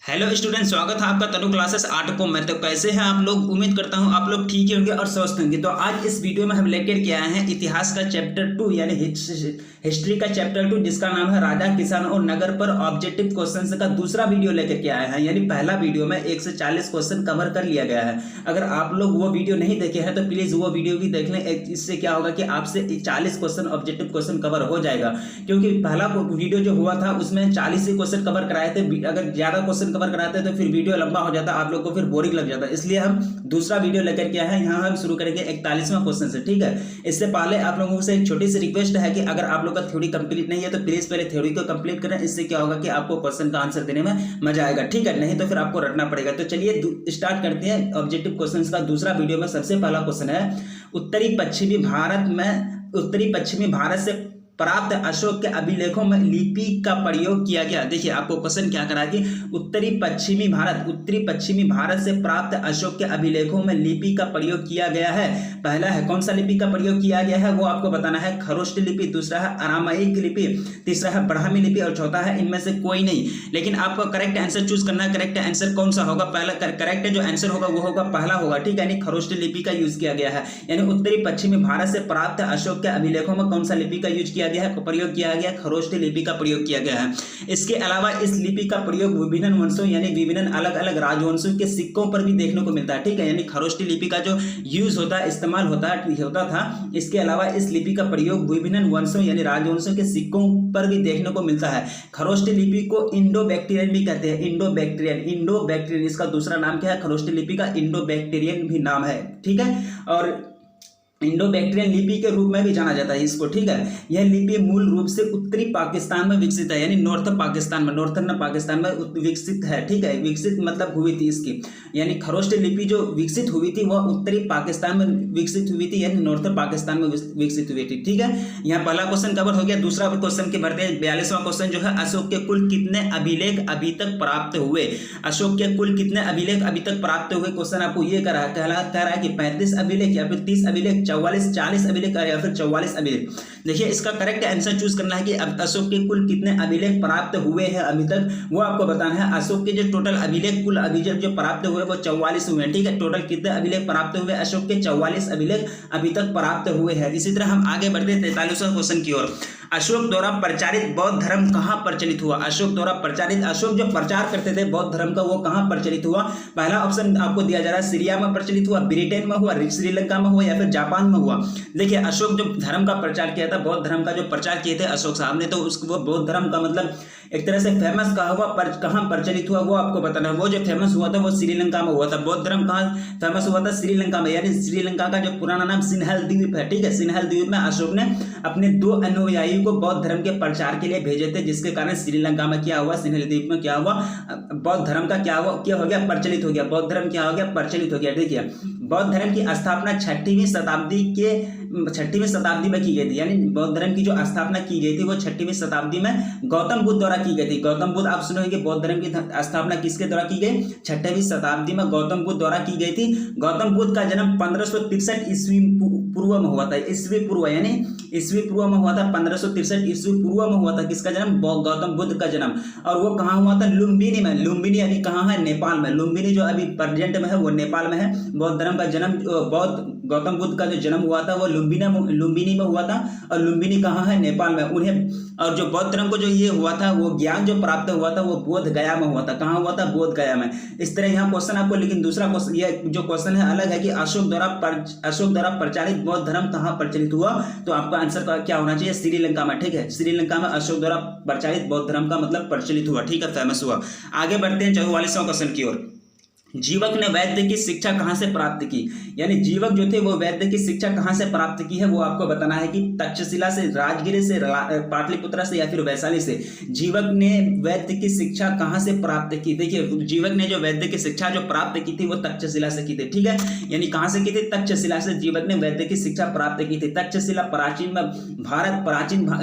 Hello student, स्वागत है आपका तनु क्लासेस 8 को में। तो कैसे हैं आप लोग? उम्मीद करता हूं आप लोग ठीक ही होंगे और स्वस्थ होंगे। तो आज इस वीडियो में हम लेकर के आए हैं इतिहास का चैप्टर 2 यानी हिस्ट्री का चैप्टर 2, जिसका नाम है राजा, किसान और नगर पर ऑब्जेक्टिव क्वेश्चन का दूसरा वीडियो लेकर के आए हैं। यानी पहला वीडियो में 1 से 40 क्वेश्चन कवर कर लिया गया है। अगर आप लोग वो वीडियो नहीं देखे हैं तो प्लीज वो वीडियो भी देख लें। इससे क्या होगा कि आपसे 40 क्वेश्चन ऑब्जेक्टिव क्वेश्चन कवर हो जाएगा, क्योंकि पहला वीडियो जो हुआ था उसमें 40 ही क्वेश्चन कवर कराए थे। अगर ज्यादा क्वेश्चन कवर कराते तो फिर वीडियो लंबा हो जाता, आप लोग को फिर बोरिंग लग जाता। इसलिए हम दूसरा वीडियो लेकर के आए हैं। यहाँ हम शुरू करेंगे 41वां क्वेश्चन से, ठीक है। इससे पहले आप लोगों से एक छोटी सी रिक्वेस्ट है कि अगर आप लोग का थ्योरी कंप्लीट नहीं है तो प्लीज पहले थ्योरी को कंप्लीट करें। इससे क्या होगा कि आपको क्वेश्चन का आंसर देने में मजा आएगा, ठीक है। नहीं तो फिर आपको रटना पड़ेगा। तो चलिए स्टार्ट करते हैं ऑब्जेक्टिव क्वेश्चन का दूसरा वीडियो में। सबसे पहला क्वेश्चन है, उत्तरी पश्चिमी भारत से प्राप्त अशोक के अभिलेखों में लिपि का प्रयोग किया गया। देखिए आपको क्वेश्चन क्या करा कि उत्तरी पश्चिमी भारत से प्राप्त अशोक के अभिलेखों में लिपि का प्रयोग किया गया है। पहला है कौन सा लिपि का प्रयोग किया गया है वो आपको बताना है। खरोष्ट लिपि, दूसरा है अरामाइक लिपि, तीसरा है ब्राह्मी लिपि और चौथा है इनमें से कोई नहीं। लेकिन आपको करेक्ट आंसर चूज करना है। करेक्ट आंसर कौन सा होगा? पहला करेक्ट जो आंसर होगा वो होगा पहला होगा, ठीक है। यानी खरोष्ट लिपि का यूज किया गया है। यानी उत्तरी पश्चिमी भारत से प्राप्त अशोक के अभिलेखों में कौन सा लिपि का यूज किया गया है? प्रयोग किया गया खरोष्ट लिपि का प्रयोग किया गया है। इसके अलावा इस लिपि का प्रयोग विभिन्न वंशों यानी विभिन्न अलग अलग राजवंशों के सिक्कों पर भी देखने को मिलता है, ठीक है। यानी खरोष्ट लिपि का जो यूज होता है, इस्तेमाल होता था। इसके अलावा इस लिपि का प्रयोग विभिन्न वंशों यानी राजवंशों के सिक्कों पर भी देखने को मिलता है। खरोष्ट लिपि को इंडो बैक्टीरियन भी कहते हैं। इंडो बैक्टीरियन इसका दूसरा नाम क्या है? खरोष्ट लिपि का इंडो बैक्टीरियन भी नाम है, ठीक है। और इंडो बैक्टीरियन लिपि के रूप में भी जाना जाता है इसको, ठीक है। यह लिपि मूल रूप से उत्तरी पाकिस्तान में विकसित है, यानी नॉर्थर्न पाकिस्तान में विकसित है, ठीक है। विकसित मतलब हुई थी इसकी, यानी खरोष्ट लिपि जो विकसित हुई थी वह उत्तरी पाकिस्तान में विकसित हुई थी, यानी नॉर्थर्न पाकिस्तान में विकसित हुई थी, ठीक है। यहाँ पहला क्वेश्चन कवर हो गया। दूसरा क्वेश्चन के बढ़ते हैं 42वां क्वेश्चन जो है, अशोक के कुल कितने अभिलेख अभी तक प्राप्त हुए? अशोक के कुल कितने अभिलेख अभी तक प्राप्त हुए? क्वेश्चन आपको ये कह रहा है कि 35 अभिलेख या फिर 30 अभिलेख, 40 अभिलेख या फिर 44 अभिलेख। देखिए इसका करेक्ट आंसर चूज करना है कि अशोक के कुल कितने अभिलेख प्राप्त हुए हैं अभी तक, वो आपको बताना है। अशोक के जो टोटल अभिलेख, कुल अभिलेख जो प्राप्त हुए वो 44 हुए हैं, ठीक है। टोटल कितने अभिलेख प्राप्त हुए? अशोक के 44 अभिलेख अभी तक प्राप्त हुए हैं। इसी तरह हम आगे बढ़ते हैं 43वां क्वेश्चन की ओर। अशोक द्वारा प्रचारित बौद्ध धर्म कहां प्रचलित हुआ? अशोक जो प्रचार करते थे बौद्ध धर्म का, वो कहां प्रचलित हुआ? पहला ऑप्शन आपको दिया जा रहा है, सीरिया में प्रचलित हुआ, ब्रिटेन में हुआ, श्रीलंका में हुआ या फिर जापान में हुआ। देखिए अशोक जो धर्म का प्रचार किया था, बौद्ध धर्म का जो प्रचार किए थे अशोक साहब ने, तो उसको वो बौद्ध धर्म का मतलब एक तरह से फेमस कहां प्रचलित हुआ वो आपको बताना है। वो जो फेमस हुआ था वो श्रीलंका में हुआ था। बौद्ध धर्म कहां फेमस हुआ था? श्रीलंका में। यानी श्रीलंका का जो पुराना नाम सिन्हल द्वीप है, ठीक है। सिन्हल द्वीप में अशोक ने अपने 2 अनुयायी को बौद्ध धर्म के प्रचार के लिए भेजे थे, जिसके कारण श्रीलंका में क्या हुआ, सिन्हल द्वीप में क्या हुआ, बौद्ध धर्म का क्या हो गया, प्रचलित हो गया। बौद्ध धर्म क्या हो गया, प्रचलित हो गया। देखिए बौद्ध धर्म की स्थापना 6वीं शताब्दी में की गई थी। यानी बौद्ध धर्म की जो स्थापना की गई थी वो 6वीं शताब्दी में गौतम बुद्ध द्वारा की गई थी। गौतम बुद्ध, आप सुनोगे बौद्ध धर्म की स्थापना किसके द्वारा की गई? 6वीं शताब्दी में गौतम बुद्ध द्वारा की गई थी। गौतम बुद्ध का जन्म 1563 ईस्वी पूर्व में हुआ था। ईस्वी पूर्व यानी ईस्वी पूर्व में हुआ था, 1563 ईस्वी पूर्व में हुआ था। किसका जन्म? गौतम बुद्ध का जन्म। और वो कहाँ हुआ था? लुम्बिनी में। लुम्बिनी अभी कहाँ है? नेपाल में। लुम्बिनी जो अभी प्रेजेंट में है वो नेपाल में है। बौद्ध धर्म का जन्म, गौतम बुद्ध का जो जन्म हुआ था वो लुम्बिनी में हुआ था। और लुम्बिनी कहाँ है? नेपाल में। उन्हें और जो बौद्ध धर्म को जो ये हुआ था, वो ज्ञान जो प्राप्त हुआ था वो बोध गया में हुआ था। कहाँ हुआ था? बोध गया में। इस तरह यहाँ क्वेश्चन आपको, लेकिन दूसरा क्वेश्चन, ये जो क्वेश्चन है अलग है कि अशोक द्वारा प्रचारित बौद्ध धर्म कहाँ प्रचलित हुआ? तो आपका आंसर क्या होना चाहिए? श्रीलंका में, ठीक है। श्रीलंका में अशोक द्वारा प्रचारित बौद्ध धर्म का मतलब प्रचलित हुआ, ठीक है, फेमस हुआ। आगे बढ़ते हैं 44वां क्वेश्चन की ओर। जीवक ने वैद्य की शिक्षा कहां से प्राप्त की? यानी जीवक जो थे वो वैद्य की शिक्षा कहां से प्राप्त की है वो आपको बताना है कि तक्षशिला से, राजगिर से, पाटलिपुत्र से या फिर वैशाली से। जीवक ने वैद्य की शिक्षा कहां से प्राप्त की? देखिए जीवक ने जो वैद्य की शिक्षा जो प्राप्त की थी वो तक्षशिला से की थी, ठीक है। यानी कहां से की थी? तक्षशिला से जीवक ने वैद्य की शिक्षा प्राप्त की थी। तक्षशिला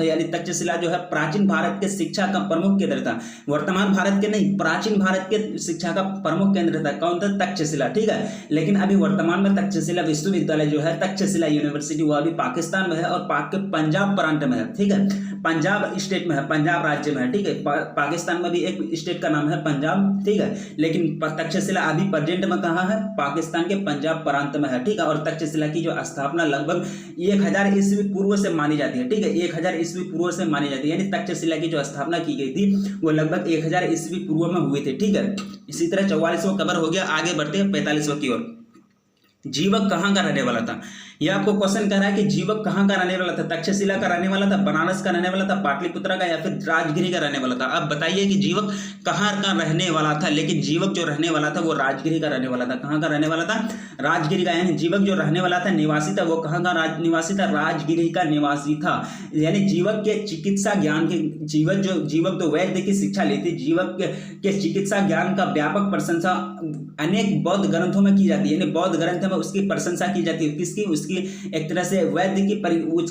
यानी तक्षशिला जो है प्राचीन भारत के शिक्षा का प्रमुख केंद्र था। वर्तमान भारत के नहीं, प्राचीन भारत के शिक्षा का प्रमुख केंद्र था। कौन था? तक्षशिला, ठीक है। लेकिन अभी वर्तमान में तक्षशिला विश्वविद्यालय जो है, तक्षशिला यूनिवर्सिटी, वो अभी पाकिस्तान में है और पाक के पंजाब प्रांत में है, ठीक है। पंजाब स्टेट में है, पंजाब राज्य में है, ठीक है। पाकिस्तान में भी एक स्टेट का नाम है पंजाब, ठीक है। लेकिन तक्षशिला अभी प्रेजेंट में कहाँ है, पाकिस्तान के पंजाब प्रांत में है, ठीक है। और तक्षशिला की जो स्थापना लगभग 1000 ईस्वी पूर्व से मानी जाती है, ठीक है। 1000 ईस्वी पूर्व से मानी जाती है, यानी तक्षशिला की जो स्थापना की गई थी वो लगभग 1000 ईस्वी पूर्व में हुई थी, ठीक है। इसी तरह 44वां कवर हो गया। आगे बढ़ते हैं 45वां की ओर। जीवक कहाँ का रहने वाला था, यह आपको क्वेश्चन कह रहा है कि जीवक कहाँ का रहने वाला था, तक्षशिला का रहने वाला था, बनारस का रहने वाला था, पाटलिपुत्र का, या फिर राजगिरी का रहने वाला था। अब बताइए कि जीवक कहाँ का रहने वाला था। लेकिन जीवक जो रहने वाला था वो राजगिरी का रहने वाला था। कहाँ का रहने वाला था, राजगिरी का। यानी जीवक जो रहने वाला था, निवासी था, वो कहाँ का निवासी था, राजगिरी का निवासी था। यानी जीवक के चिकित्सा ज्ञान के जीवक तो वैद्य की शिक्षा लेती, जीवक के चिकित्सा ज्ञान का व्यापक प्रशंसा अनेक बौद्ध ग्रंथों में की जाती है। यानी बौद्ध ग्रंथ में उसकी प्रशंसा की जाती है, किसकी, उसकी एक तरह से वैद्य की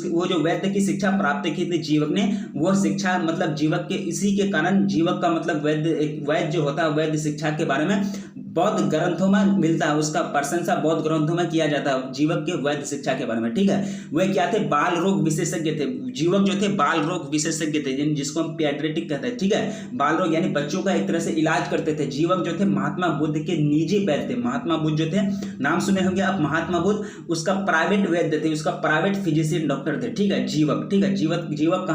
वो जो वैद्य की शिक्षा प्राप्त की थी जीवक ने, वो शिक्षा मतलब जीवक के इसी के कारण जीवक का मतलब वैद्य जो होता है, वैद्य शिक्षा के बारे में बौद्ध ग्रंथों में मिलता है, उसका प्रशंसा बौद्ध ग्रंथों में किया जाता है जीवक के वैद्य शिक्षा के बारे में, ठीक है। वे क्या थे, बाल रोग विशेषज्ञ थे। जीवक जो थे बाल रोग विशेषज्ञ थे, जिसको हम पीडियाट्रिक कहते हैं, ठीक है। बाल रोग यानी बच्चों का एक तरह से इलाज करते थे। जीवक जो थे महात्मा बुद्ध के निजी वैद्य थे। महात्मा बुद्ध जो थे, नाम सुने होंगे आप, महात्मा बुद्ध, उसका प्राइवेट वैद्य थे, उसका प्राइवेट फिजिशियन डॉक्टर थे, ठीक है। जीवक, ठीक है। जीवक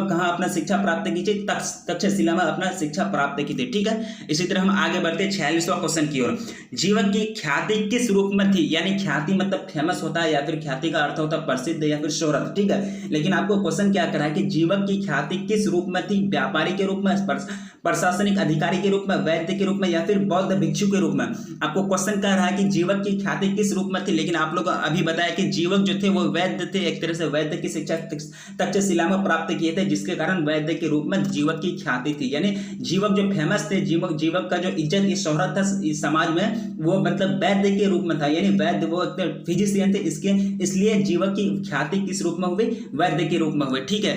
कहाँ अपना शिक्षा प्राप्त की थी, तक्षशिला में अपना शिक्षा प्राप्त की थी, ठीक है। इसी तरह हम आगे बढ़ते 46वां क्वेश्चन की ओर। जीवक की ख्याति किस रूप में थी, यानी ख्याति मतलब फेमस होता है, या फिर ख्याति का अर्थ होता है प्रसिद्ध या फिर शोहरत, ठीक है। लेकिन आपको क्वेश्चन क्या करा है कि जीवक की ख्याति किस रूप में थी, व्यापारी के रूप में, प्रशासनिक अधिकारी के रूप में, वैद्य के रूप में, या फिर बौद्ध भिक्षु के रूप में। आपको क्वेश्चन कह रहा है कि जीवक की ख्याति किस रूप में थी। लेकिन आप लोग अभी बताया कि जीवक जो थे वो वैद्य थे, एक तरह से वैद्य की शिक्षा तक्षशिला में प्राप्त किए थे, जिसके कारण वैद्य के रूप में जीवक की ख्याति थी। यानी जीवक जो फेमस थे, जीवक का जो इज्जत की शोहरत था इस समाज में, वो मतलब वैद्य के रूप में था। यानी वैद्य वो फिजिशियन थे, इसलिए जीवक की ख्याति किस रूप में हुई, वैद्य के रूप में हुई, ठीक है।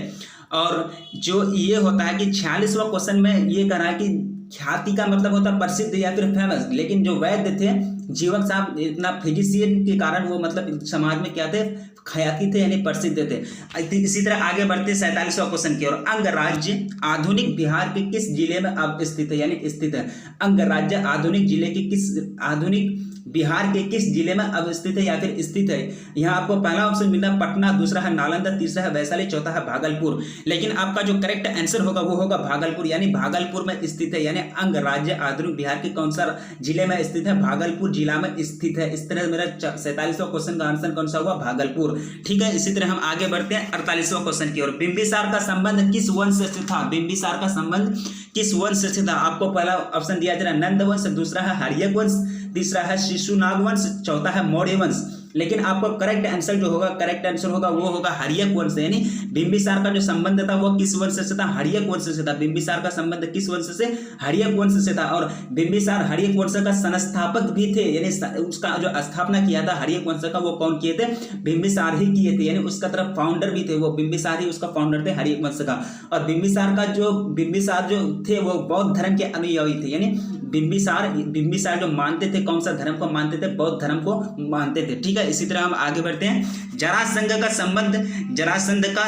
और जो ये होता है कि 46वां क्वेश्चन में ये कह रहा है कि ख्याति का मतलब होता है प्रसिद्ध या फिर फेमस। लेकिन जो वैद्य थे, जीवक साहब इतना फिजिशियन के कारण वो मतलब समाज में क्या थे, ख्याति थे, यानी प्रसिद्ध थे। इसी तरह आगे बढ़ते 47वां क्वेश्चन की ओर। अंगराज्य आधुनिक बिहार के किस जिले में अब स्थित है, यानी स्थित है। अंगराज्य आधुनिक जिले के आधुनिक बिहार के किस जिले में अब स्थित है या फिर स्थित है। यहाँ आपको पहला ऑप्शन मिला पटना, दूसरा है नालंदा, तीसरा है वैशाली, चौथा है भागलपुर। लेकिन आपका जो करेक्ट आंसर होगा वो होगा भागलपुर, यानी भागलपुर में स्थित है। यानी अंगराज्य आधुनिक बिहार के कौन सा जिले में स्थित है, भागलपुर जिला में स्थित है। इस तरह मेरा 47वां क्वेश्चन का आंसर कौन सा हुआ, भागलपुर, ठीक है। इसी तरह हम आगे बढ़ते हैं 48वां क्वेश्चन की ओर। बिंबिसार का संबंध किस वंश से था, बिंबिसार का संबंध किस वंश से था। आपको पहला ऑप्शन दिया जा रहा है नंद वंश, दूसरा है हर्यक वंश, तीसरा है शिशुनाग वंश, चौथा है मौर्य वंश। लेकिन आपको करेक्ट आंसर जो होगा, करेक्ट आंसर होगा वो होगा हर्यक वंश से। यानी बिंबिसार का जो संबंध था वो किस वंश से था, हर्यक वंश से था। बिंबिसार का संबंध किस वंश से, हर्यक वंश से था। और बिंबिसार हर्यक वंश का संस्थापक भी थे, यानी उसका जो स्थापना किया था हर्यक वंश का, वो कौन किए थे, बिंबिसार ही किए थे। यानी उसका तरफ फाउंडर भी थे, वो बिंबिसार ही उसका फाउंडर थे हर्यक वंश का। और बिंबिसार जो थे वो बौद्ध धर्म के अनुयायी थे। यानी बिंबिसार जो मानते थे, कौन सा धर्म को मानते थे, बौद्ध धर्म को मानते थे, ठीक है। इसी तरह हम आगे बढ़ते हैं। जरासंध का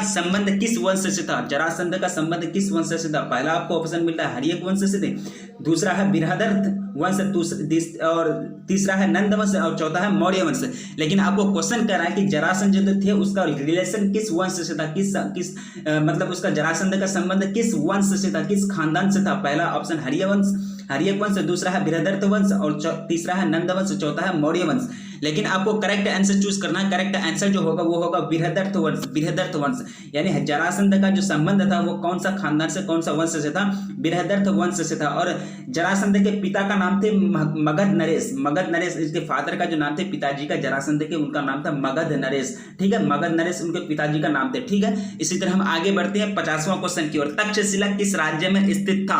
संबंध किस वंश से था, जरासंध का संबंध किस वंश से था। पहला आपको ऑप्शन मिलता है हर्यक वंश से थे, दूसरा है बृहदर्थ वंश, और तीसरा है नंद वंश, और चौथा है मौर्य वंश। लेकिन आपको क्वेश्चन कर रहा है कि जरासंध जो थे उसका रिलेशन किस वंश से था, किस मतलब उसका जरासंध का संबंध किस वंश से था, किस खानदान से था। पहला ऑप्शन हर्यक वंश, दूसरा है बृहदर्थ वंश, और तीसरा है नंद वंश, चौथा है मौर्य वंश। लेकिन आपको करेक्ट आंसर चूज करना है। करेक्ट आंसर जो होगा वो होगा बृहदर्थ वंश। यानी जरासंध का जो संबंध था वो कौन सा खानदान से, कौन सा वंश से था, बृहदर्थ वंश से था। और जरासंध के पिता का नाम थे मगध नरेश, इसके फादर का जो नाम थे पिताजी का जरासंध के, उनका नाम था मगध नरेश, ठीक है। मगध नरेश उनके पिताजी का नाम थे, ठीक है। इसी तरह हम आगे बढ़ते हैं 50वां क्वेश्चन की ओर। तक्षशिला किस राज्य में स्थित था,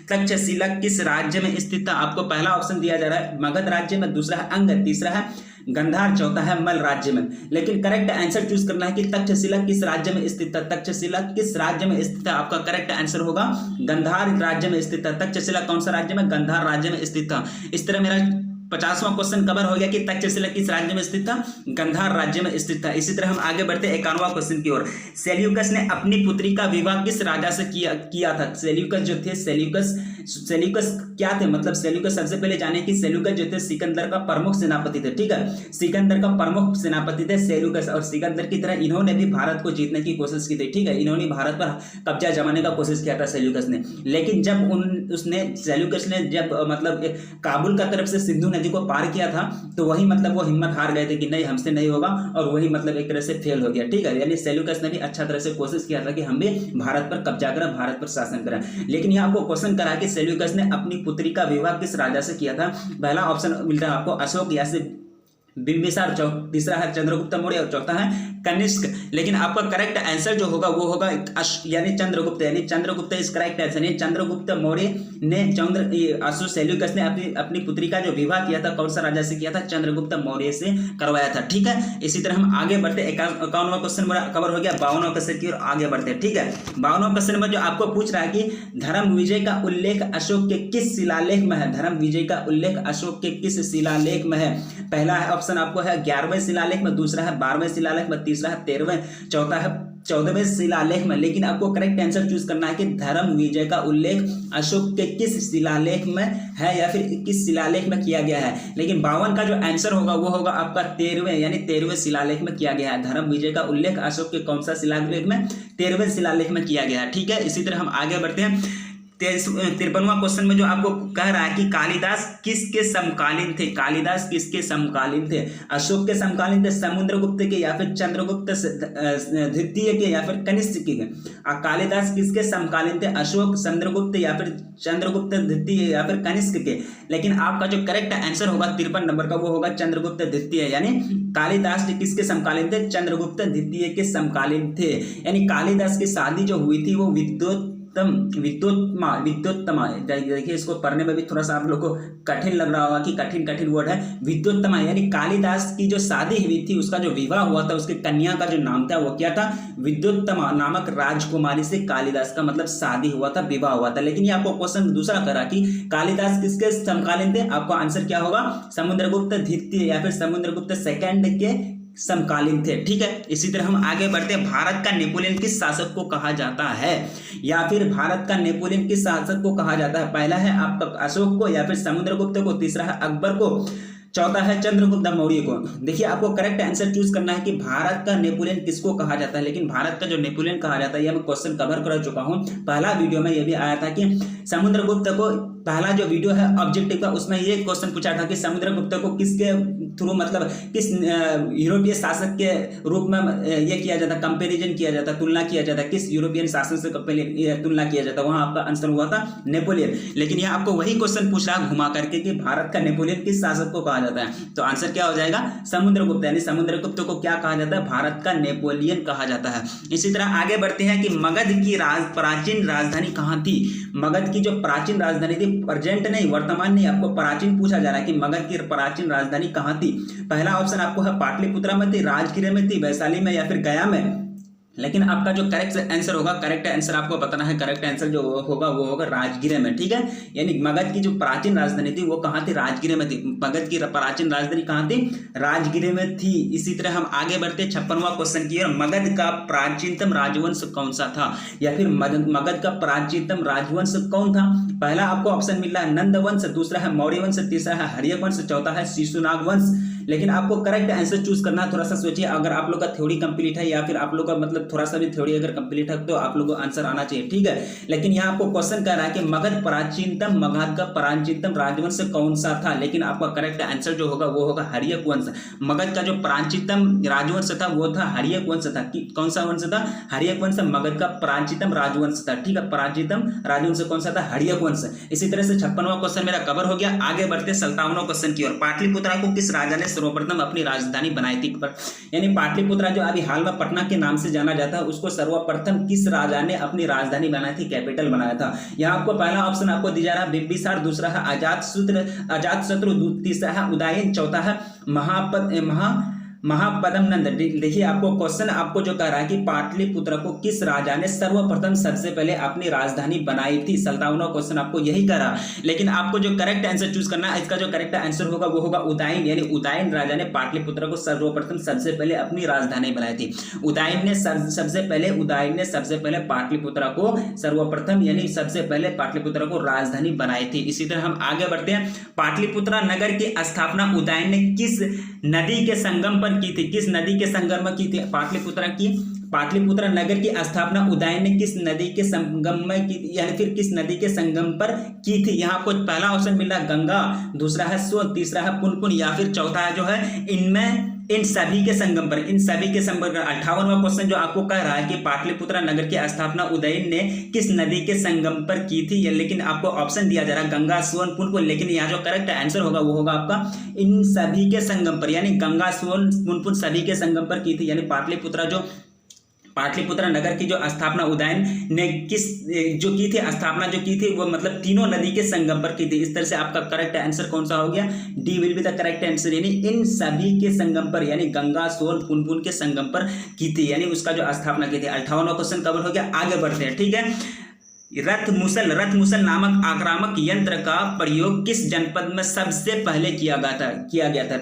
तक्षशिला किस राज्य में स्थित था। आपको पहला ऑप्शन दिया जा रहा है मगध राज्य में, दूसरा है अंग, तीसरा है गंधार, चौथा है मल राज्य में। लेकिन करेक्ट आंसर चूज करना है कि तक्षशिला किस राज्य में स्थित था, तक्षशिला किस राज्य में स्थित है। आपका करेक्ट आंसर होगा गंधार राज्य में स्थित था। तक्षशिला कौन सा राज्य में, गंधार राज्य में स्थित था। इस तरह मेरा 50वां क्वेश्चन कवर हो गया कि तक्षशिला किस राज्य में स्थित था, गांधार राज्य में स्थित था। इसी तरह हम आगे बढ़ते 51वां क्वेश्चन की ओर। सेल्यूकस ने अपनी पुत्री का विवाह किस राजा से किया था। सेल्यूकस जो थे, सेल्यूकस क्या थे, मतलब सेल्यूकस सबसे पहले जाने कि सेल्यूकस जो थे सिकंदर का प्रमुख सेनापति थे, ठीक है, सिकंदर का प्रमुख सेनापति थे सेल्यूकस, और सिकंदर की तरह इन्होंने भी भारत को जीतने की कोशिश की थी, ठीक है, इन्होंने भारत पर कब्जा जमाने का कोशिश किया था सेल्यूकस ने। लेकिन जब सेल्यूकस ने जब मतलब काबुल का तरफ से सिंधु नदी को पार किया था, तो वही मतलब वो हिम्मत हार गए थे कि नहीं हमसे नहीं होगा, और वही मतलब एक तरह से फेल हो गया, ठीक है। यानी सेल्यूकस ने भी अच्छा तरह से कोशिश किया था कि हम भी भारत पर कब्जा करें, भारत पर शासन करें। लेकिन यहाँ आपको क्वेश्चन करा कि सेल्यूकस ने अपनी पुत्री का विवाह किस राजा से किया था। पहला ऑप्शन मिलता है आपको अशोक या से बिंबिसार, तीसरा है चंद्रगुप्त मौर्य, और चौथा है कनिष्क। लेकिन आपका करेक्ट आंसर जो होगा वो होगा यानी चंद्रगुप्त, यानी चंद्रगुप्त इज करेक्ट आंसर। यानी चंद्रगुप्त मौर्य ने सेल्यूकस ने अपनी पुत्री का जो विवाह किया था कौन सा राजा से किया था, चंद्रगुप्त मौर्य से करवाया था, ठीक है। इसी तरह हम आगे बढ़ते 51वां क्वेश्चन कवर हो गया, 52वां क्वेश्चन की ओर आगे बढ़ते हैं, ठीक है। 52वां क्वेश्चन में जो आपको पूछ रहा है कि धर्म विजय का उल्लेख अशोक के किस शिलालेख में है। धर्म विजय का उल्लेख अशोक के किस शिलालेख में है। पहला है ऑप्शन आपको है 11वें शिलालेख में, दूसरा है 12वें शिलालेख में, तीसरा है 13वें, चौथा है 14वें शिलालेख में। लेकिन आपको करेक्ट आंसर चूज करना है कि धर्म विजय का उल्लेख अशोक के किस शिलालेख में है या फिर किस शिलालेख में किया गया है। लेकिन 52 का जो आंसर होगा वो होगा आपका 13वें, यानी 13वें शिलालेख में किया गया है। धर्म विजय का उल्लेख अशोक के कौन सा शिलालेख में, 13वें शिलालेख में किया गया है, ठीक है। इसी तरह हम आगे बढ़ते हैं 53वां क्वेश्चन में जो आपको कह रहा है कि कालिदास किसके समकालीन थे। कालिदास किसके समकालीन थे। अशोक के समकालीन थे, समुद्रगुप्त के या फिर चंद्रगुप्त द्वितीय के या फिर कनिष्क के। कालिदास किसके समकालीन थे, अशोक, समुद्रगुप्त या फिर चंद्रगुप्त द्वितीय या फिर कनिष्क के। लेकिन आपका जो करेक्ट आंसर होगा 53 नंबर का वो होगा चंद्रगुप्त द्वितीय। यानी कालिदास किसके समकालीन थे, चंद्रगुप्त द्वितीय के समकालीन थे। यानी कालिदास की शादी जो हुई थी वो विद्योत्तमा, देखिए इसको पढ़ने में भी थोड़ा सा आप लोग को कठिन लग रहा होगा कि कठिन वर्ड है, विद्योत्तमा। यानी कालिदास की जो शादी हुई थी, उसका जो विवाह हुआ था, उसकी कन्या का जो नाम था वो क्या था, विद्योत्तमा नामक राजकुमारी से कालिदास का मतलब शादी हुआ था, विवाह हुआ था। लेकिन ये आपको क्वेश्चन दूसरा करा कि कालिदास किसके समकालीन थे, आपका आंसर क्या होगा, समुद्रगुप्त द्वितीय या फिर समुद्रगुप्त सेकंड के समकालीन थे, ठीक है। इसी तरह हम आगे बढ़ते हैं, भारत का नेपोलियन किस शासक को कहा जाता है, या फिर भारत का नेपोलियन किस शासक को कहा जाता है। पहला है आपका अशोक को या फिर समुद्रगुप्त को, तीसरा है अकबर को, चौथा है चंद्रगुप्त मौर्य को। देखिए आपको करेक्ट आंसर चूज करना है कि भारत का नेपोलियन किसको कहा जाता है। लेकिन भारत का जो नेपोलियन कहा जाता है ये मैं क्वेश्चन कवर कर चुका हूं, पहला वीडियो में ये भी आया था कि समुद्रगुप्त को, पहला जो वीडियो है ऑब्जेक्टिव का उसमें ये क्वेश्चन पूछा था कि समुद्रगुप्त को किसके थ्रू, मतलब किस यूरोपीय शासक के रूप में ये किया जाता, कंपेरिजन किया जाता, तुलना किया जाता, किस यूरोपियन शासक से तुलना किया जाता। वहां आपका आंसर हुआ था नेपोलियन। लेकिन यहाँ आपको वही क्वेश्चन पूछ रहा है घुमा करके कि भारत का नेपोलियन किस शासक को कहा जाता है, तो आंसर क्या हो जाएगा, समुद्रगुप्त। यानी समुद्रगुप्त को क्या कहा जाता है, भारत का नेपोलियन कहा जाता है। इसी तरह आगे बढ़ते हैं कि मगध की प्राचीन राजधानी कहाँ थी। मगध की जो प्राचीन राजधानी थी, प्रेजेंट नहीं, वर्तमान नहीं, आपको प्राचीन पूछा जा रहा है कि मगध की प्राचीन राजधानी कहाँ थी। पहला ऑप्शन आपको है पाटलिपुत्रा में थी, राजगीर में थी, वैशाली में या फिर गया में। लेकिन आपका जो करेक्ट आंसर होगा, करेक्ट आंसर आपको बताना है, करेक्ट आंसर जो होगा वो होगा राजगीर में, ठीक है। यानी मगध की जो प्राचीन राजधानी थी वो कहाँ थी, राजगीर में थी। मगध की प्राचीन राजधानी कहाँ थी, राजगीर में थी। इसी तरह हम आगे बढ़ते 56वां क्वेश्चन की ओर, मगध का प्राचीनतम राजवंश कौन सा था, या फिर मगध का प्राचीनतम राजवंश कौन था। पहला आपको ऑप्शन मिल रहा है नंद वंश, दूसरा है मौर्य वंश, तीसरा है हर्यक वंश, चौथा है शिशुनाग वंश। लेकिन आपको करेक्ट आंसर चूज करना है। थोड़ा सा सोचिए, अगर आप लोग का थ्योरी कंप्लीट है या फिर आप लोग का मतलब थोड़ा सा भी थ्योरी अगर कंप्लीट है तो आप लोग को आंसर आना चाहिए, ठीक है। लेकिन यहाँ आपको क्वेश्चन कर रहा है कि मगध का प्राचीनतम राजवंश कौन सा था। लेकिन आपका करेक्ट आंसर जो होगा वो होगा हर्यक वंश। मगध का जो प्राचीनतम राजवंश था वो था हर्यक वंश था। कौन सा वंश था, हर्यक वंश मगध का प्राचीनतम राजवंश था, ठीक है। प्राचीनतम राजवंश कौन सा था, हर्यक वंश। इसी तरह से 56वां क्वेश्चन मेरा कवर हो गया। आगे बढ़ते 57वां क्वेश्चन की ओर, पाटलिपुत्रा को किस राजा ने सर्वप्रथम अपनी राजधानी बनाई थी। यानी पाटलिपुत्रा जो अभी हाल में पटना के नाम से जाना जाता है, उसको सर्वप्रथम किस राजा ने अपनी राजधानी बनाई थी, कैपिटल बनाया था। यहाँ आपको पहला ऑप्शन आपको दिया जा रहा है बिंबिसार, दूसरा है अजातशत्रु, तीसरा है उदयन, चौथा है महापद्म नंद। देखिए आपको क्वेश्चन आपको जो कह रहा है कि पाटलिपुत्र को किस राजा ने सर्वप्रथम सबसे पहले अपनी राजधानी बनाई थी। 57वां क्वेश्चन आपको यही कह रहा, लेकिन आपको जो करेक्ट आंसर चूज करना है, इसका जो करेक्ट आंसर होगा वो होगा उदयन, यानी उदयन राजा ने पाटलिपुत्र को सर्वप्रथम सबसे पहले अपनी राजधानी बनाई थी। उदयन ने सबसे पहले पाटलिपुत्र को सर्वप्रथम यानी सबसे पहले पाटलिपुत्र को राजधानी बनाई थी। इसी तरह हम आगे बढ़ते हैं। पाटलिपुत्र नगर की स्थापना उदयन ने किस नदी के संगम पर की थी? किस नदी के संगम में की थी पाटलिपुत्र नगर की स्थापना उदयन ने किस नदी के संगम में की, यानी फिर किस नदी के संगम पर की थी? यहाँ आपको पहला ऑप्शन मिल रहा है गंगा, दूसरा है सोन, तीसरा है पुनपुन, या फिर चौथा है जो है इन सभी के संगम पर। 58वां क्वेश्चन जो आपको कह रहा है कि पाटलिपुत्र नगर की स्थापना उदयन ने किस नदी के संगम पर की थी, लेकिन आपको ऑप्शन दिया जा रहा है गंगा, सोन, पुनपुन, लेकिन यहाँ जो करेक्ट आंसर होगा वो होगा आपका इन सभी के संगम पर, यानी गंगा, सोन, पुनपुन सभी के संगम पर की थी। यानी पाटलिपुत्र नगर की जो स्थापना उदयन ने जो की थी वो मतलब तीनों नदी के संगम पर की थी। इस तरह से आपका करेक्ट आंसर कौन सा हो गया? D will be the correct answer, यानी इन सभी के संगम पर, यानी गंगा, सोन, पुनपुन के संगम पर की थी, यानी उसका जो स्थापना की थी। 58वां क्वेश्चन कवर हो गया। आगे बढ़ते हैं, ठीक है। रथ मुसल नामक आक्रामक यंत्र का प्रयोग किस जनपद में सबसे पहले किया गया था?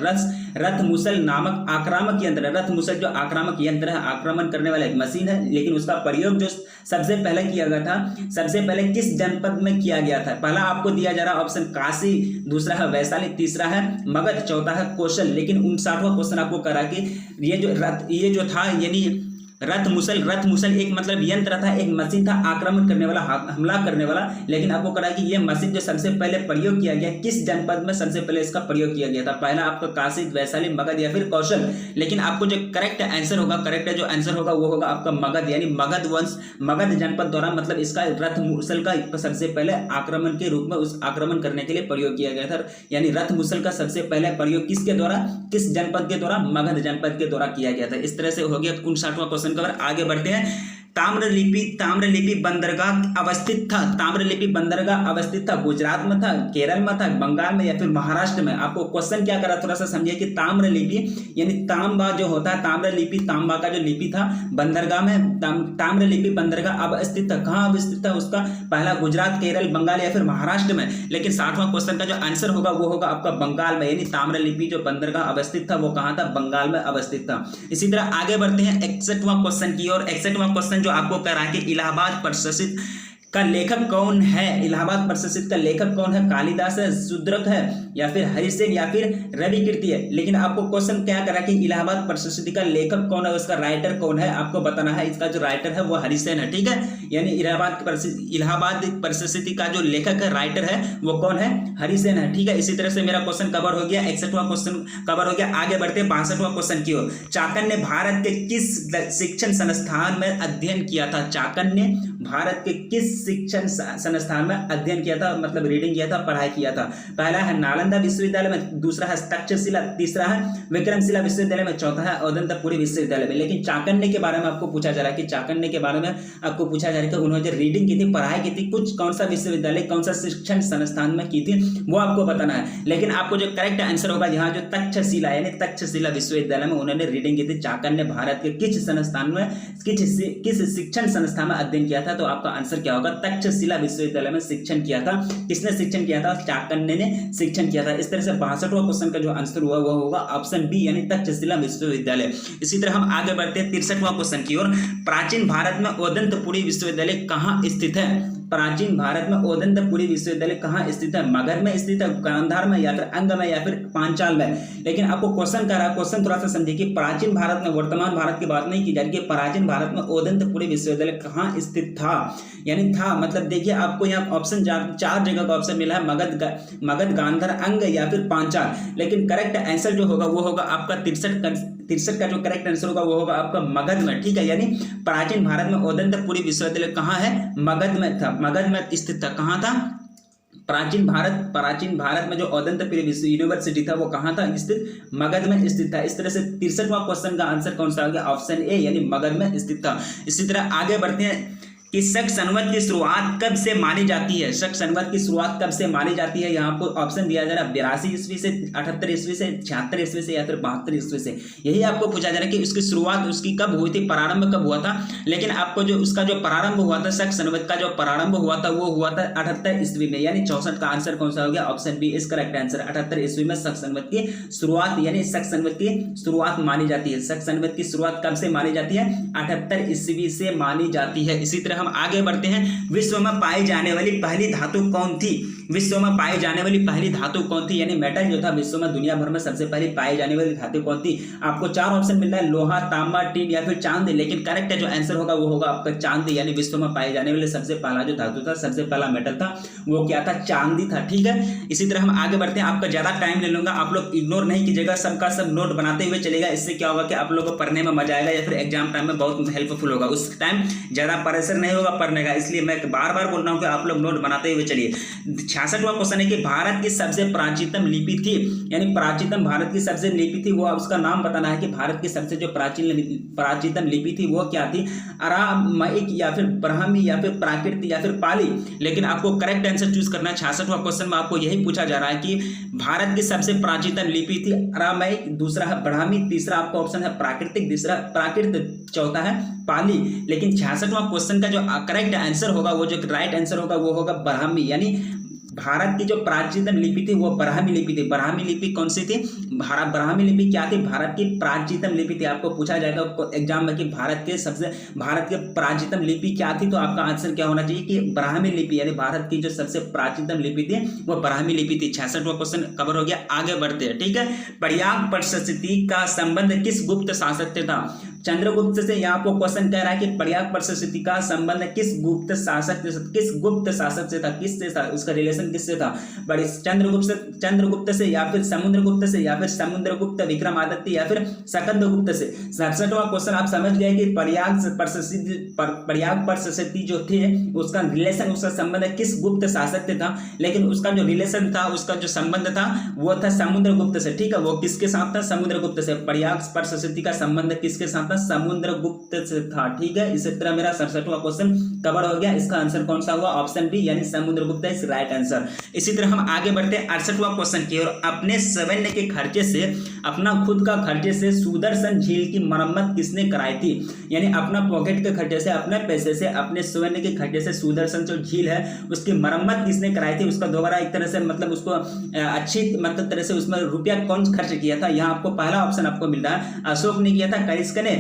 रथ मुसल नामक आक्रामक यंत्र, रथ मुसल जो आक्रामक यंत्र है, आक्रमण करने वाला एक मशीन है, लेकिन उसका प्रयोग जो सबसे पहले किया गया था, सबसे पहले किस जनपद में किया गया था? पहला आपको दिया जा रहा ऑप्शन काशी, दूसरा है वैशाली, तीसरा है मगध, चौथा है कौशल। लेकिन 59वां क्वेश्चन आपको करा कि ये जो था यानी रथ मुसल एक मतलब यंत्र था, एक मशीन था आक्रमण करने वाला, हमला करने वाला, लेकिन आपको कहा कि ये मशीन जो सबसे पहले प्रयोग किया गया किस जनपद में सबसे पहले इसका प्रयोग किया गया था? पहला आपका काशी, वैशाली, मगध या फिर कौशल। लेकिन आपको जो करेक्ट आंसर होगा वो होगा आपका मगध, यानी मगध जनपद द्वारा मतलब इसका रथ मुसल का सबसे पहले आक्रमण के रूप में उस आक्रमण करने के लिए प्रयोग किया गया था। यानी रथ मुसल का सबसे पहले प्रयोग किसके द्वारा, किस जनपद के द्वारा? मगध जनपद के द्वारा किया गया था। इस तरह से हो गया 59वां क्वेश्चन कवर। आगे बढ़ते हैं। ताम्रलिपि बंदरगाह अवस्थित था गुजरात में था, केरल में था, बंगाल में या फिर महाराष्ट्र में? आपको क्वेश्चन क्या करा थोड़ा सा समझिए कि ताम्रलिपि यानी तांबा जो होता है, ताम्रलिपि तांबा का जो लिपि था बंदरगाह में, ताम्रलिपि बंदरगाह अवस्थित था। कहाँ अवस्थित था उसका? पहला गुजरात, केरल, बंगाल या फिर महाराष्ट्र में? लेकिन 60वां क्वेश्चन का जो आंसर होगा वो होगा आपका बंगाल में, यानी ताम्रलिपि जो बंदरगाह अवस्थित था वो कहाँ था? बंगाल में अवस्थित था। इसी तरह आगे बढ़ते हैं 61वां क्वेश्चन की ओर। 61वां क्वेश्चन जो आपको कह रहा है कि इलाहाबाद प्रशासित का लेखक कौन है? इलाहाबाद प्रशासित का लेखक कौन है? कालिदास है, शूद्रक है या फिर हरिसेन या फिर रवि कीर्ति है? लेकिन आपको क्वेश्चन क्या करा कि इलाहाबाद प्रशासित का लेखक कौन है, उसका राइटर कौन है आपको बताना है। इसका जो राइटर है वो हरिसेन है, ठीक है। यानी इलाहाबाद प्रशासित का जो लेखक है, राइटर है, वो कौन है? हरिसेन है, ठीक है। इसी तरह से मेरा क्वेश्चन कवर हो गया, 61वां क्वेश्चन कवर हो गया। आगे बढ़ते हैं 62वां क्वेश्चन की ओर। चाकन ने भारत के किस शिक्षण संस्थान में अध्ययन किया था? चाकन ने भारत के किस शिक्षण संस्थान में अध्ययन किया था, मतलब रीडिंग किया था, पढ़ाई किया था? पहला है नालंदा विश्वविद्यालय में, दूसरा है तक्षशिला, तीसरा है विक्रमशिला विश्वविद्यालय में, चौथा है औदंतपुरी विश्वविद्यालय में। लेकिन चाकन्य के बारे में आपको पूछा जा रहा है कि चाकन्य के बारे में आपको पूछा जा रहा है कि उन्होंने रीडिंग की थी, पढ़ाई की थी, कुछ कौन सा विश्वविद्यालय, कौन सा शिक्षण संस्थान में की थी, वो आपको बताना है। लेकिन आपको जो करेक्ट आंसर होगा यहाँ जो तक्षशिला यानी तक्षशिला विश्वविद्यालय में उन्होंने रीडिंग की थी। चाकन्य भारत के किस संस्थान में, किस शिक्षण संस्थान में अध्ययन किया था? तो आपका आंसर क्या होगा? तक्षशिला विश्वविद्यालय में शिक्षण किया था। किसने शिक्षण किया था? चाकन्य ने शिक्षण किया था। इस तरह से 62वां क्वेश्चन का जो आंसर हुआ वो होगा ऑप्शन बी यानी तक्षशिला विश्वविद्यालय। इसी तरह हम आगे बढ़ते हैं 63वां क्वेश्चन की ओर। प्राचीन भारत में औदंतपुरी विश्वविद्यालय कहाँ स्थित है? प्राचीन भारत में औदंतपुरी विश्वविद्यालय कहाँ स्थित है? मगध में स्थित है, गांधार में या फिर अंग में या फिर पांचाल में? लेकिन आपको क्वेश्चन कर रहा है, क्वेश्चन थोड़ा सा समझिए कि प्राचीन भारत में, वर्तमान भारत की बात नहीं की जा रही है, प्राचीन भारत में औदंतपुरी विश्वविद्यालय कहाँ स्थित था, यानी था मतलब देखिए आपको यहाँ ऑप्शन 4 जगह का ऑप्शन मिला है, मगध, गांधार, अंग या फिर पांचाल। लेकिन करेक्ट आंसर जो होगा वो होगा आपका 63 का जो करेक्ट आंसर होगा वो होगा आपका मगध में, ठीक है। यानी प्राचीन भारत में औदंतपुरी विश्वविद्यालय कहाँ है? मगध में था, मगध में स्थित था। कहाँ था? प्राचीन भारत में जो औदंतपुरी विश्व यूनिवर्सिटी था वो कहाँ था स्थित? मगध में स्थित था। इस तरह से 63वां क्वेश्चन का आंसर कौन सा हो गया? ऑप्शन ए यानी मगध में स्थित था। इसी तरह आगे बढ़ते हैं कि शक संवत की शुरुआत कब से मानी जाती है। शक संवत की शुरुआत कब से मानी जाती है, यहाँ आपको ऑप्शन दिया जा रहा है 82 ईस्वी से, 78 ईस्वी से, 76 ईस्वी से या फिर 72 ईस्वी से। यही आपको पूछा जा रहा है कि उसकी शुरुआत उसकी कब हुई थी, प्रारंभ कब हुआ था। लेकिन आपको जो उसका जो प्रारंभ हुआ था, शक संवत का जो प्रारंभ हुआ था वो हुआ था 78 ईस्वी में, यानी 64 का आंसर कौन सा हो गया, option b is correct answer. 78 ईस्वी में शक संवत की शुरुआत यानी शक संवत की शुरुआत मानी जाती है। शक संवत की शुरुआत कब से मानी जाती है, 78 ईस्वी से मानी जाती है। इसी तरह हम आगे बढ़ते हैं। विश्व में पाई जाने वाली पहली धातु कौन थी, विश्व में पाई जाने वाली पहली धातु कौन थी, यानी मेटल जो था विश्व में दुनिया भर में सबसे पहली पाई जाने वाली धातु कौन थी। आपको 4 ऑप्शन मिल रहा है, लोहा, तांबा, टीन या फिर चांदी। लेकिन करेक्ट है जो आंसर होगा वो होगा आपका चांदी, यानी विश्व में पाई जाने वाले सबसे पहला जो धातु था, सबसे पहला मेटल था वो क्या था, चांदी था। ठीक है, इसी तरह हम आगे बढ़ते हैं। आपका ज्यादा टाइम ले लूंगा, आप लोग इग्नोर नहीं कीजिएगा, सबका सब नोट बनाते हुए चलेगा। इससे क्या होगा कि आप लोगों को पढ़ने में मजा आएगा या फिर एग्जाम टाइम में बहुत हेल्पफुल होगा। उस टाइम ज्यादा प्रेशर नहीं होगा पढ़ने का, इसलिए मैं बार बार बोल रहा हूँ कि आप लोग नोट बनाते हुए चलिए। 66वां क्वेश्चन है कि भारत की सबसे प्राचीनतम लिपि थी, यानी प्राचीनतम भारत की सबसे लिपि थी वो उसका नाम बताना है कि भारत की सबसे जो प्राचीनतम लिपि थी वो क्या थी, अरामाइक या फिर ब्राह्मी या फिर प्राकृत या फिर पाली। लेकिन आपको करेक्ट आंसर चूज करना है। 66वां क्वेश्चन में आपको यही पूछा जा रहा है कि भारत की सबसे प्राचीनतम लिपि थी अरामाइक, दूसरा है ब्राह्मी, तीसरा आपका ऑप्शन है प्राकृतिक, तीसरा प्राकृत, चौथा है पाली। लेकिन 66वां क्वेश्चन का जो करेक्ट आंसर होगा, वो जो राइट आंसर होगा वो होगा ब्राह्मी, यानी भारत की जो प्राचीनतम लिपि थी वो ब्राह्मी लिपि थी। ब्राह्मी लिपि कौन सी थी, ब्राह्मी लिपि क्या थी, भारत की प्राचीनतम लिपि थी। आपको पूछा जाएगा एग्जाम में कि भारत के प्राचीनतम लिपि क्या थी, तो आपका आंसर क्या होना चाहिए कि ब्राह्मी लिपि, यानी भारत की जो सबसे प्राचीनतम लिपि थी वो ब्राह्मी लिपि थी। 66वां क्वेश्चन कवर हो गया। आगे बढ़ते हैं। ठीक है, पर्याप्त प्रशस्ति का संबंध किस गुप्त शासक से था, चंद्रगुप्त से। यहाँ आपको क्वेश्चन कह रहा है कि पर्याप्त प्रशस्ति का संबंध किस गुप्त शासक से था, किससे था, उसका रिलेशन किससे था, चंद्रगुप्त से या फिर समुद्रगुप्त से या फिर समुद्रगुप्त विक्रमादित्य या फिर सकंदगुप्त से। 67वां क्वेश्चन आप समझ गए कि पर्याप्त प्रशस्ति जो थी उसका रिलेशन, उसका संबंध किस गुप्त शासक से था। लेकिन उसका जो रिलेशन था, उसका जो संबंध था वो था समुद्रगुप्त से। ठीक है, वो किसके साथ था, समुद्रगुप्त से। पर्याप्त प्रशस्ति का संबंध किसके साथ, समुद्रगुप्त से था। ठीक है, इसी तरह मेरा 67वां क्वेश्चन कवर हो गया। इसका आंसर कौन सा हुआ, ऑप्शन बी, यानी समुद्रगुप्त इज राइट आंसर। इसी तरह हम आगे बढ़ते हैं 68वां क्वेश्चन की ओर। अपने सैन्य के खर्चे से, अपना खुद का खर्चे से सुदर्शन झील की मरम्मत किसने कराई थी, यानी अपना पॉकेट के खर्चे से, अपने पैसे से, अपने सैन्य के खर्चे से सुदर्शन जो झील है उसकी मरम्मत किसने कराई थी, उसका दोबारा एक तरह से मतलब उसको अच्छी मतलब तरह से उसमें रुपया कौन खर्च किया था। यहाँ आपको पहला ऑप्शन आपको मिल रहा है, अशोक ने किया था, कनिष्क ने,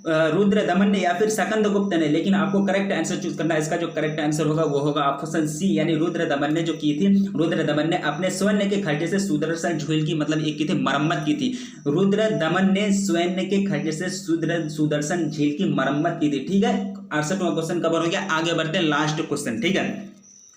रुद्रदमन ने या फिर सकंदगुप्त ने। लेकिन आपको करेक्ट आंसर चूज करना है। इसका जो करेक्ट आंसर होगा वो होगा ऑप्शन सी, यानी रुद्रदमन ने जो की थी, रुद्रदमन ने अपने स्वर्ण के खर्चे से सुदर्शन झील की मतलब एक की थी मरम्मत की थी। रुद्रदमन ने स्वर्ण के खर्चे से सुदर्शन झील की मरम्मत की थी। ठीक है, 68वां क्वेश्चन कवर हो गया। आगे बढ़ते हैं लास्ट क्वेश्चन। ठीक है,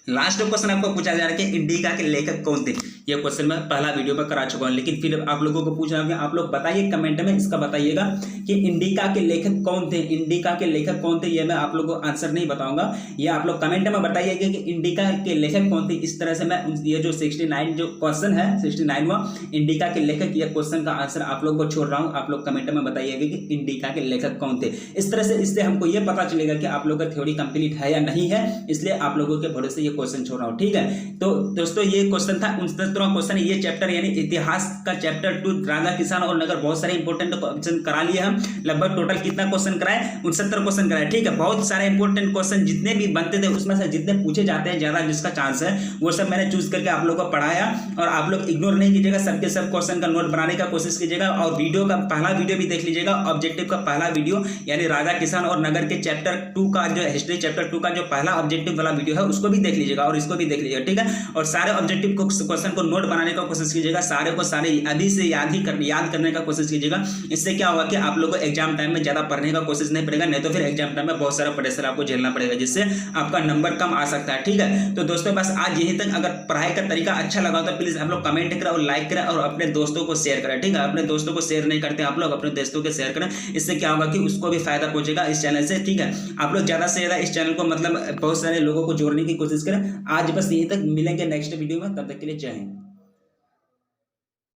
लास्ट क्वेश्चन आपको पूछा जा रहा है कि इंडिका के लेखक कौन थे। ये क्वेश्चन मैं पहला वीडियो में करा चुका हूं, लेकिन फिर आप लोगों को पूछ रहा हूं, आप लोग बताइए कमेंट में, इसका बताइएगा कि इंडिका के लेखक कौन थे। इंडिका के लेखक कौन थे ये मैं आप लोगों को आंसर नहीं बताऊंगा, ये आप लोग कमेंट में बताइएगा कि इंडिका के लेखक कौन थे। इस तरह से मैं ये जो 69 जो क्वेश्चन है, 69वां इंडिका के लेखक, ये क्वेश्चन का आंसर आप लोग को छोड़ रहा हूँ। आप लोग कमेंट में बताइएगा कि इंडिका के लेखक कौन थे। इस तरह से इससे हमको ये पता चलेगा कि आप लोग का थ्योरी कंप्लीट है या नहीं है, इसलिए आप लोगों के भरोसे ये क्वेश्चन छोड़ रहा हूँ। ठीक है, तो दोस्तों ये क्वेश्चन था 69वां क्वेश्चन। ये चैप्टर यानी इतिहास का चैप्टर 2 राजा किसान और नगर, बहुत सारे इंपोर्टेंट क्वेश्चन करा लिए हम। लगभग टोटल कितना क्वेश्चन कराए, 69 क्वेश्चन कराए। ठीक है, बहुत सारे इंपोर्टेंट क्वेश्चन जितने भी बनते थे उसमें से जितने पूछे जाते हैं ज्यादा जिसका चांस है वो सब मैंने चूज करके आप लोगों को पढ़ाया। और आप लोग इग्नोर नहीं कीजिएगा, सबके सब क्वेश्चन का नोट बनाने का कोशिश कीजिएगा। और वीडियो का पहला वीडियो भी देख लीजिएगा, ऑब्जेक्टिव का पहला वीडियो यानी राजा किसान और नगर के चैप्टर 2 का जो हिस्ट्री चैप्टर 2 का जो पहला ऑब्जेक्टिव वाला वीडियो है उसको भी देख लीजिएगा और इसको भी देख लीजिएगा। ठीक है, और सारे ऑब्जेक्टिव क्वेश्चन को नोट बनाने का कोशिश कीजिएगा, सारे को सारे अभी से याद करने का कोशिश कीजिएगा। इससे क्या होगा कि आप लोगों को एग्जाम टाइम में ज्यादा पढ़ने का कोशिश नहीं पड़ेगा, नहीं तो फिर एग्जाम टाइम में बहुत सारा प्रेशर आपको झेलना पड़ेगा, जिससे आपका नंबर कम आ सकता है। ठीक है, तो दोस्तों बस आज यहीं तक। अगर पढ़ाई का तरीका अच्छा लगा तो प्लीज आप लोग कमेंट करें और लाइक करें और अपने दोस्तों को शेयर करें। ठीक है, अपने दोस्तों को शेयर नहीं करते आप लोग, अपने दोस्तों को शेयर करें, इससे क्या होगा कि उसको भी फायदा पहुंचेगा इस चैनल से। ठीक है, आप लोग ज्यादा से ज्यादा इस चैनल को मतलब बहुत सारे लोगों को जोड़ने की कोशिश करें। आज बस यहीं तक, मिलेंगे नेक्स्ट वीडियो में, तब तक के लिए जय हिंद।